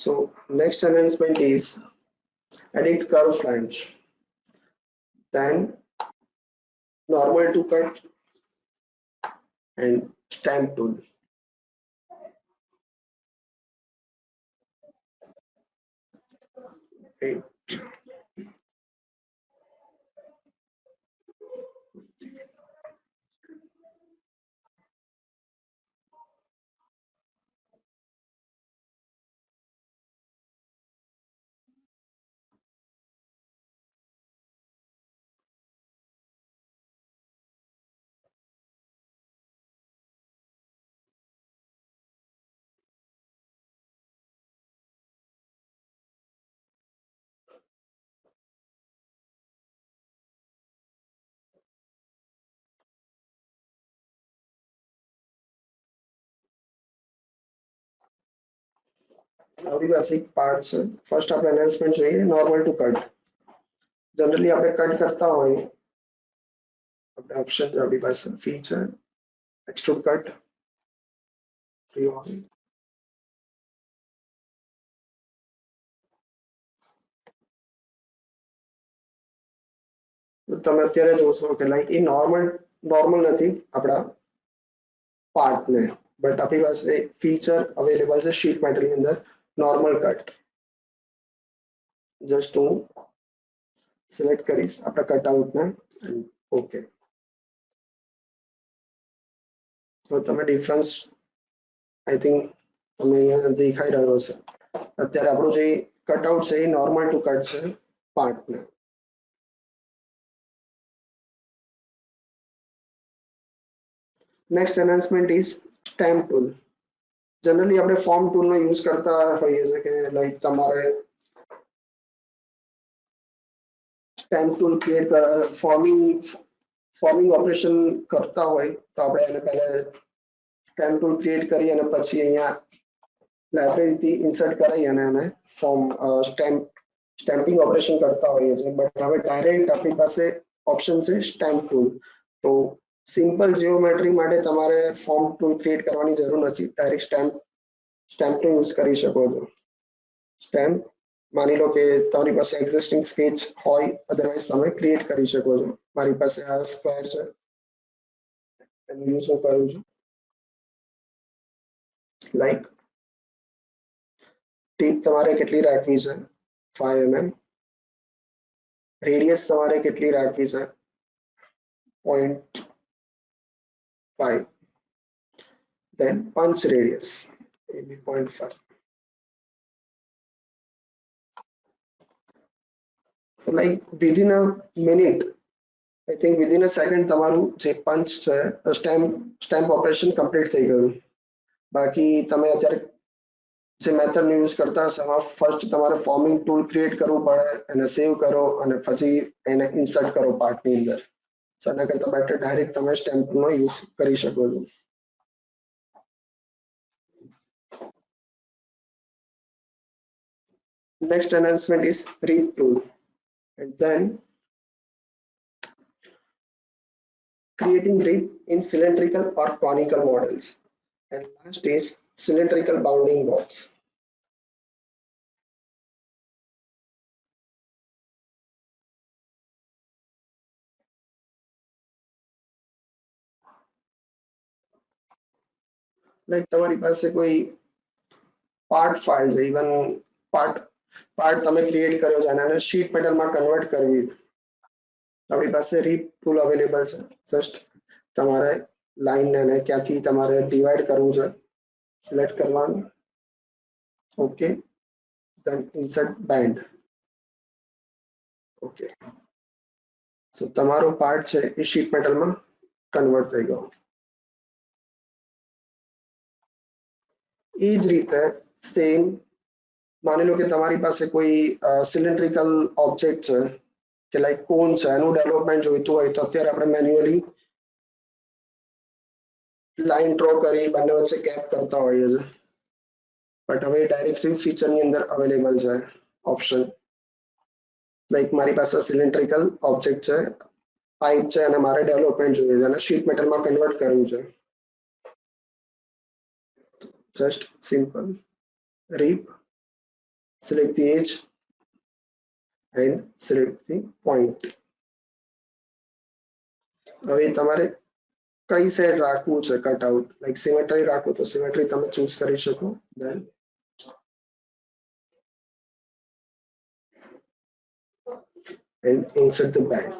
So next enhancement is edit curve flange, then normal to cut and stamp tool. Okay. આપણી પાસે એક પાર્ટ છે. ફર્સ્ટ આપણે એનાઉન્સમેન્ટ જોઈએ નોર્મલ ટુ કટ. જનરલી આપણે કટ કરતા હોય આપણે ઓપ્શન આપણી પાસે ફીચર એક્સટ્રુડ કટ ફ્રી હોય. તો તમે અત્યારે જોશો કે લાઈક એ નોર્મલ નથી આપણા પાર્ટને, બટ આપણી પાસે ફીચર અવેલેબલ છે શીટ મેટલની અંદર નોર્મલ કટ. જસ્ટ હું સિલેક્ટ કરીશ આપણા કટઆઉટને ઓકે. તો તમે ડિફરન્સ આઈ થિંક તમને અહીંયા દેખાઈ રહ્યો છે. અત્યારે આપણું જે કટઆઉટ છે એ નોર્મલ ટુ કટ છે પાર્ટને. Next announcement is stamp tool. Generally આપણે ફોર્મ ટૂલનો યુઝ કરતા હોઈએ છીએ કે લાઈક તમારે stamp tool create forming operation કરતા હોય તો આપણે એને પહેલા સ્ટેમ્પ ટૂલ ક્રિએટ કરી અને પછી અહીંયા લાઇબ્રેરીથી ઇન્સર્ટ કરી અને એને સ્ટેમ્પિંગ ઓપરેશન કરતા હોઈએ છીએ. બટ હવે ડાયરેક્ટ આપણી પાસે ઓપ્શન છે સ્ટેમ્પ ટૂલ. તો સિમ્પલ જીઓમેટ્રી માટે તમારે ફોર્મ ટૂલ ક્રિએટ કરવાની જરૂર નથી. ડાયરેક્ટ સ્ટેમ્પનો યુઝ કરી શકો છો. સ્ટેમ્પ માની લો કે તમારી પાસે એક્ઝિસ્ટિંગ સ્કેચ હોય, અધરવાઇઝ તમે ક્રિએટ કરી શકો છો. મારી પાસે આ સ્ક્વેર છે એનો યુઝ હું કરું છું. લાઈક ટીપ તમારે કેટલી રાખવી છે 5 mm. રેડિયસ તમારે કેટલી રાખવી છે 0.5. then punch radius maybe 0.5. So like within a minute, I think within a second તમારું જે પંચ છે સ્ટેમ્પ ઓપરેશન કમ્પ્લીટ થઈ ગયું. બાકી તમે અત્યારે જે મેથડનો યુઝ કરતા હશો એમાં ફર્સ્ટ તમારે ફોર્મિંગ ટૂલ ક્રિએટ કરવું પડે, એને સેવ કરો અને પછી એને ઇન્સર્ટ કરો પાર્ટની અંદર. સો એના કરતાં બેટર ડાયરેક્ટ તમે સ્ટેમ્પનો યુઝ કરી શકો છો. Next enhancement is reap tool, and then creating reap in cylindrical or conical models, and last is cylindrical bounding box. Like તમારી પાસે કોઈ પાર્ટ ફાઇલ છે, ઇવન પાર્ટ તમે ક્રિએટ કર્યો છે અને એને શીટ મેટલમાં કન્વર્ટ કરવી, આપણી પાસે રીપ ટૂલ અવેલેબલ છે. જસ્ટ તમારે લાઈન એને ક્યાંથી તમારે ડિવાઈડ કરવું છે સિલેક્ટ કરવાનું, okay, then insert band. Okay, so તમારો પાર્ટ છે એ શીટ મેટલમાં કન્વર્ટ થઈ ગયો. એ જ રીતે સેમ માની લો કે તમારી પાસે કોઈ સિલિન્ડ્રિકલ ઓબ્જેક્ટ છે કે લાઈક કોન છે, એનું ડેવલપમેન્ટ જોઈતું હોય તો અત્યારે આપણે મેન્યુઅલી લાઈન ડ્રો કરી બંને વચ્ચે કેપ કરતા હોઈએ છીએ. બટ હવે ડાયરેક્ટલી ફીચરની અંદર અવેલેબલ છે ઓપ્શન. લાઈક મારી પાસે સિલિન્ડ્રિકલ ઓબ્જેક્ટ છે, પાઇપ છે અને મારે ડેવલપમેન્ટ જોઈએ છે અને શીટ મેટલમાં કન્વર્ટ કરવું છે. Just simple rip select the edge and select the point. હવે તમારે કઈ સાઈડ રાખવું છે કટઆઉટ, લાઈક સિમેટ્રી રાખવું તો સિમેટ્રી તમે ચૂઝ કરી શકો. Then and insert the band.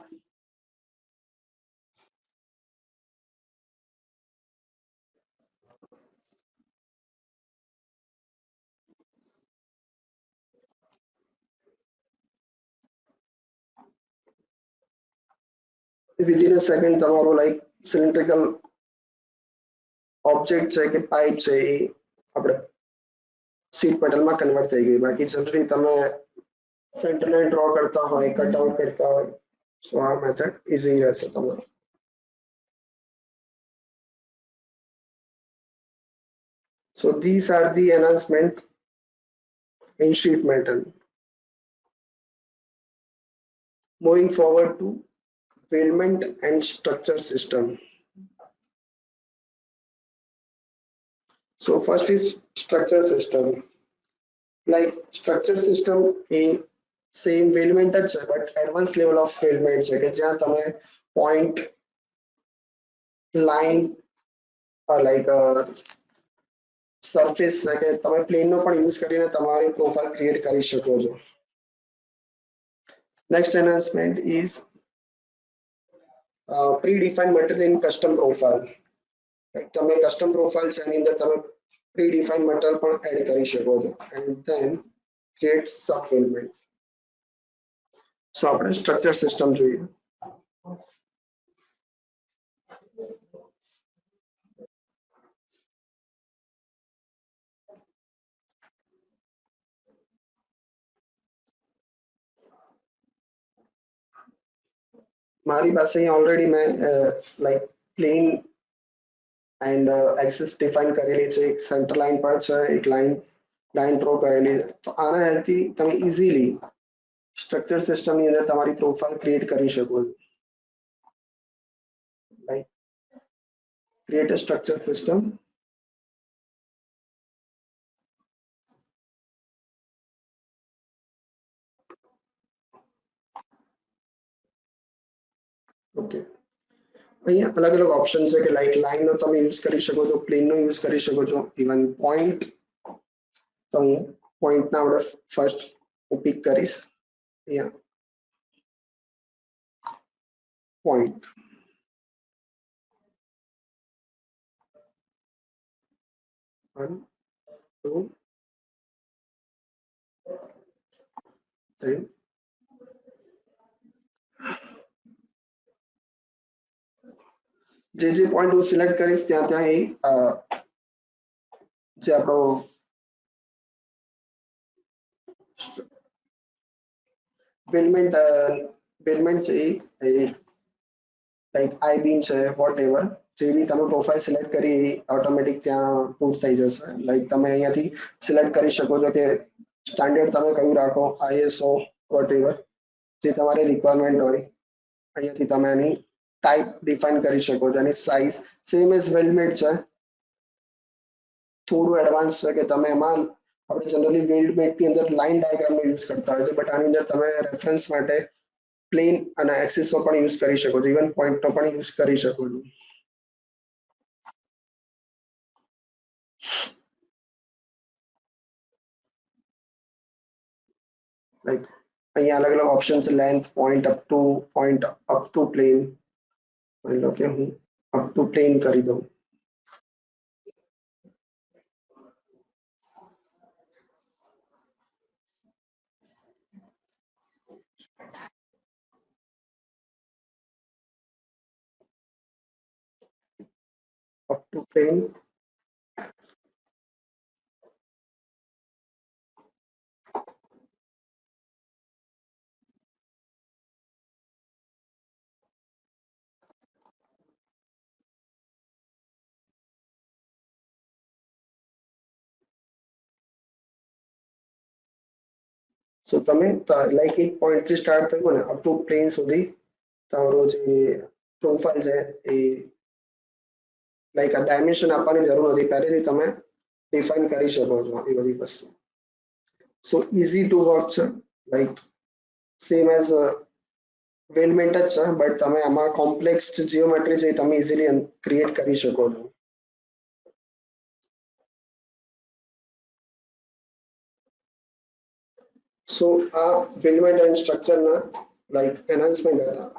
Within a second તમારું લાઈક સિલિન્ડ્રિકલ ઓબ્જેક્ટ છે કે પાઇપ છે એ આપણે સીટ પેટલમાં કન્વર્ટ થઈ ગઈ. બાકી જનરલી તમે સેન્ટર લાઈન ડ્રો કરતા હોય, કટઆઉટ કરતા હોય, તો આ મેથડ ઇઝી રહેશે તમારું. So these are the enhancement in sheet metal. Moving forward to weldment and structure system. So first is structure system. Like structure system A same weldment જ છે but advanced level of weldment છે કે જ્યાં તમે point line like surface છે કે તમે plane નો પણ યુઝ કરીને તમારી પ્રોફાઇલ ક્રિએટ કરી શકો છો. Next enhancement is predefined material in custom profile. તમે custom profile છે એની અંદર તમે predefined material પણ એડ કરી શકો છો and then create sub weldment. So આપણે structure system જોઈએ. મારી પાસે અહીં ઓલરેડી મેં like plane and axis define કરેલી છે, એક સેન્ટર લાઇન પર છે, એક લાઇન ડ્રો કરેલી છે. તો આના હેલ્પથી તમે ઇઝીલી સ્ટ્રક્ચર સિસ્ટમની અંદર તમારી પ્રોફાઇલ ક્રિએટ કરી શકો છો. Like create a structure system. Okay, અહીંયા અલગ અલગ ઓપ્શન છે કે લાઈક લાઇનનો તમે યુઝ કરી શકો છો, પ્લેનનો યુઝ કરી શકો છો, ઇવન પોઈન્ટ. તો હું પોઈન્ટના આપણે ફર્સ્ટ હું પિક કરીશ અહીંયા પોઈન્ટ. One, two, three. જે પોઈન્ટ હું સિલેક્ટ કરીશ ત્યાં ત્યાં એ જે આપણો વેલમેન્ટ છે એ લાઈક આઈ બીમ છે વોટ એવર જે બી તમે પ્રોફાઇલ સિલેક્ટ કરી એ ઓટોમેટિક ત્યાં પુટ થઈ જશે. લાઈક તમે અહીંયાથી સિલેક્ટ કરી શકો છો કે સ્ટાન્ડર્ડ તમે કયું રાખો, આઈએસઓ વોટ એવર જે તમારે રિક્વાયરમેન્ટ હોય. અહીંયાથી તમે એની ટાઈપ ડિફાઇન કરી શકો છો. એની સાઇઝ સેમ એઝ વેલ્ડમેટ છે, થોડું એડવાન્સ છે કે તમે એમાં આપણે જનરલી વેલ્ડમેટની અંદર લાઇન ડાયાગ્રામનો યુઝ કરતા હોય છે બટ આની અંદર તમે રેફરન્સ માટે પ્લેન અને એક્સિસનો પણ યુઝ કરી શકો છો, ઇવન પોઈન્ટનો પણ યુઝ કરી શકો છો. લાઈક અહીંયા અલગ અલગ ઓપ્શન છે, length, point up to plane. માની લો કે હું અપ ટુ પ્લેન કરી દઉં. Up to plane. સો તમે લાઈક એક પોઈન્ટથી સ્ટાર્ટ થયું ને અપ ટુ પ્લેન સુધી તમારો જે પ્રોફાઇલ છે એ લાઈક આ ડાયમેન્શન આપવાની જરૂર નથી, પહેલેથી તમે ડિફાઇન કરી શકો છો એ બધી વસ્તુ. સો ઇઝી ટુ વર્ક છે, લાઈક સેમ એઝ વેલમેન્ટ જ છે, બટ તમે આમાં કોમ્પ્લેક્સ જીઓમેટ્રી જે તમે ઇઝીલી ક્રિએટ કરી શકો છો. સો આ વેલમેન્ટ એન્ડ સ્ટ્રક્ચરના લાઈક એનહાન્સમેન્ટ હતા.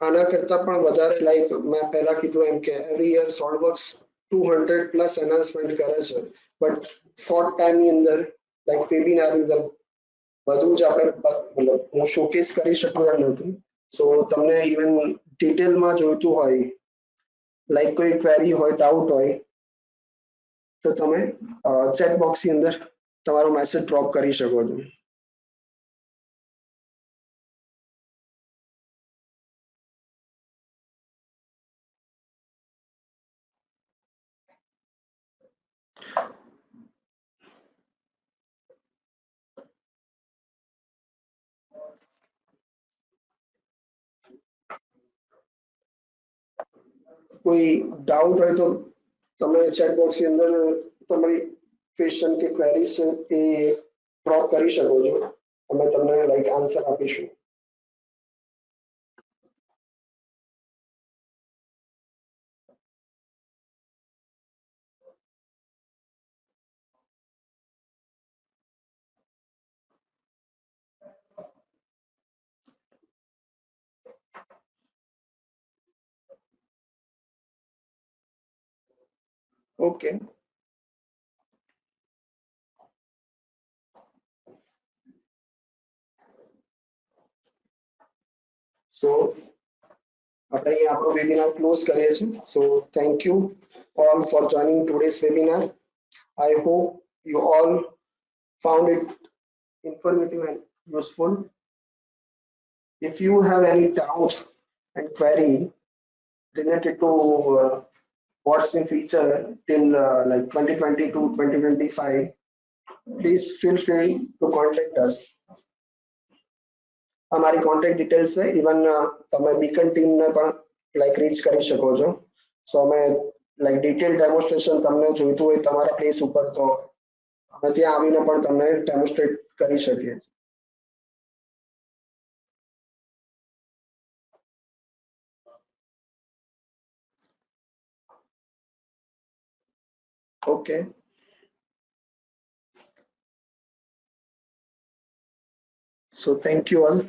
આના કરતાં પણ વધારે લાઈક મેં પહેલા કીધું એમ કે એવરી યર સોલ્વર્ક્સ 200 પ્લસ એનહાન્સમેન્ટ કરે છે, બટ શોર્ટ ટાઈમની અંદર લાઈક વેબિનારની અંદર બધું જ આપણે મતલબ હું શોકેસ કરી શકું એમ નથી. સો તમને ઇવન ડિટેલમાં જોઈતું હોય, લાઈક કોઈ ક્વેરી હોય, ડાઉટ હોય, તો તમે ચેટ બોક્સની અંદર તમારો મેસેજ ડ્રોપ કરી શકો છો. કોઈ ડાઉટ હોય તો તમે ચેટ બોક્સની અંદર તમારી ક્વેશ્ચન કે ક્વેરીઝ છે એ ડ્રોપ કરી શકો છો. અમે તમને લાઈક આન્સર આપીશું. ઓકે, સો આપણે અહીંયા આપણો વેબિનાર ક્લોઝ કરીએ છીએ. So thank you all for joining today's webinar. I hope you all found it informative and useful. If you have any doubts and query related to what's in feature till like 2020 to 2025, please feel free to contact us. અમારી contact details છે, even તમે beacon ટીમને પણ like rich કરી શકો છો. સો અમે like detail demonstration તમને જોઈતું હોય તમારા પ્લેસ ઉપર, તો અમે ત્યાં આવીને પણ તમને ડેમોન્સ્ટ્રેટ કરી શકીએ. Okay, so thank you all.